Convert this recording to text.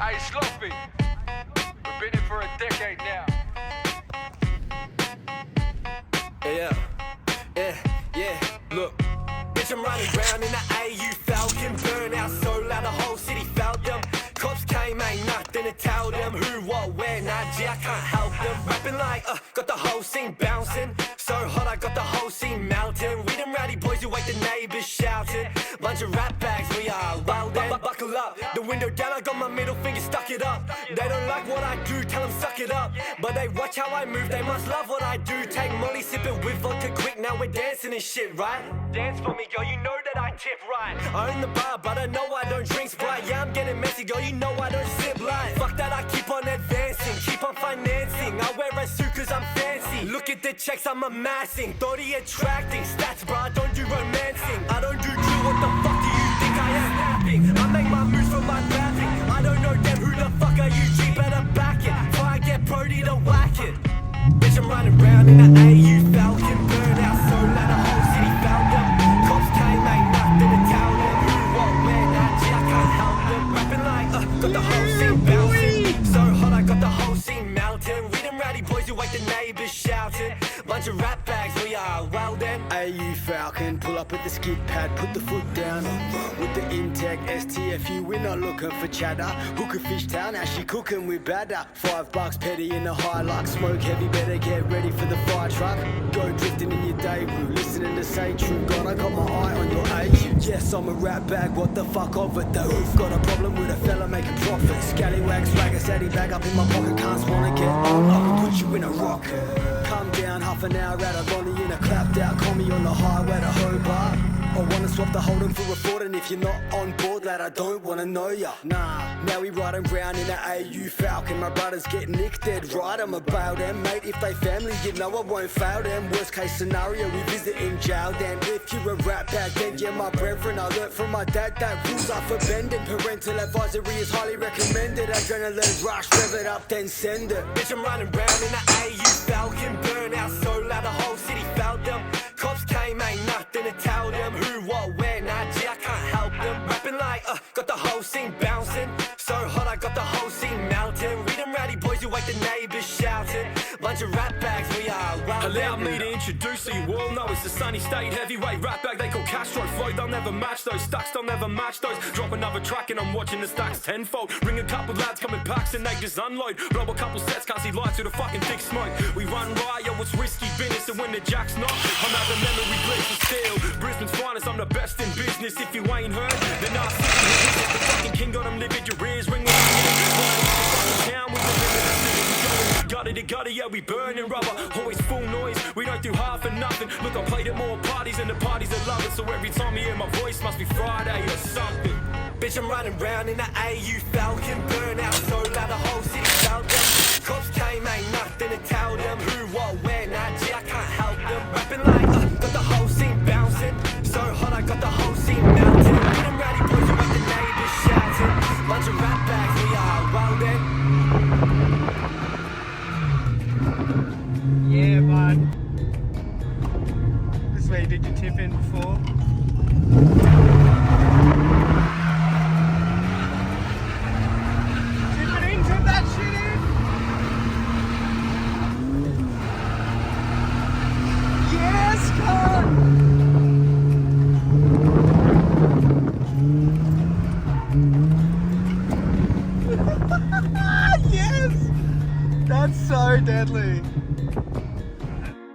Hey, Sloppy, we've been in for a decade now. Yeah, look. Bitch, I'm running round in the AU Falcon. Burn out so loud the whole city felt them. Cops came, ain't nothing to tell them. Who, what, where, nah, gee, I can't help them. Rapping like, got the whole scene bouncing. So hot, I got the whole scene melting. We them rowdy boys who wake the neighbors shouting. Bunch of rap bags, we are welded. Buckle up, the window down, I got my middle finger stuck it up. They don't like what I do, tell them suck it up. But they watch how I move, they must love what I do. Take molly, sip it with vodka quick, now we're dancing and shit, right? Dance for me, girl, you know that I tip right. I own the bar, but I know I don't drink Sprite. Yeah, I'm getting messy, girl, you know I don't sip light. Fuck that, I keep on advancing, keep on financing. I wear a suit cause I'm fancy. Look at the checks I'm amassing, 30 attracting. Stats, bro, I don't do romancing. I don't do drill, what the fuck do you think I am? Snapping, I make my moves from my rapping. I don't know them, who the fuck are you? G, better back it, before I get Brody to whack it. Bitch, I'm running round in the AU Falcon. Burn out so loud the whole city felt them. Cops came, ain't nothing to tell them. Who, what, where, nah, gee, I can't help them. Rapping like, got the whole scene bouncing. So hot, I got the whole scene melting. We them rowdy boys who wake the neighbors shouting. Bunch of rap bags, we are welded. AU Falcon, pull up at the skid pad, put the foot down. With the Intec STFU, we're not looking for chatter. Hooker fish town, how she cooking with batter. $5 petty in the Hilux, smoke heavy, better get ready for the fire truck. Go drifting in your debut, listening to say true. God, I got my eye on your AU. Yes, I'm a rap bag, what the fuck of it though? Got a problem with a fella making profit. Scallywag, swagger, saddy bag up in my pocket, can't wanna get on. I can put you in a rocket. Come down, half an hour at a Lonnie in a clapped out commie on the highway to Hobart. I wanna swap the Holden for a Ford, and if you're not on board, lad, I don't wanna know ya. Nah, now we riding round in a AU Falcon. My brothers get nicked dead right, I'm about them. Mate, if they family, you know I won't fail them. Worst case scenario, we visit in jail then. If you're a rap bag, then yeah, my brethren, I learnt from my dad that rules are for bending. Parental advisory is highly recommended. Adrenaline rush, rev it up, then send it. Bitch, I'm running round in the AU Falcon. Burn out so loud the whole city felt them. Cops came, ain't nothing to tell them. Who, what, where, nah, gee, I can't help them. Rapping like, got the whole scene bouncing. So hot, I got the whole scene melting. We them rowdy boys who wake the neighbors shouting. Bunch of rap bags, we are welded. Allow me to introduce so you all know it's the sunny state heavyweight rap bag they call Castro flow. They'll never match those stacks, they'll never match those. Drop another track and I'm watching the stacks tenfold. Ring a couple lads come in packs and they just unload. Blow a couple sets, can't see lights with a fucking thick smoke. We run riot, it's risky business, and when the jack's not, I'm out the memory blades of steel. Brisbane's finest, I'm the best in business. If you ain't heard, then I'll see you. The fucking king got them live in your ears, ring Gutty to gutty, yeah, we burning rubber. Always full noise, we don't do half and nothing. Look, I played at more parties and the parties that love it. So every time you hear my voice, must be Friday or something. Bitch, I'm running round in the AU Falcon. Burn out so loud the whole city felt them. Cops came, ain't nothing to tell them. Who, what, where, nah, gee, I can't help them. Rapping like, got the whole scene bouncing. So hot, I got the whole scene melting. We them rowdy boys who make the neighbors shouting. Bunch of rap bags, we are welded. Yeah, bud. This is where you did your tip in before. Tip it in, tip that shit in. Yes, cunt! Yes! That's so deadly.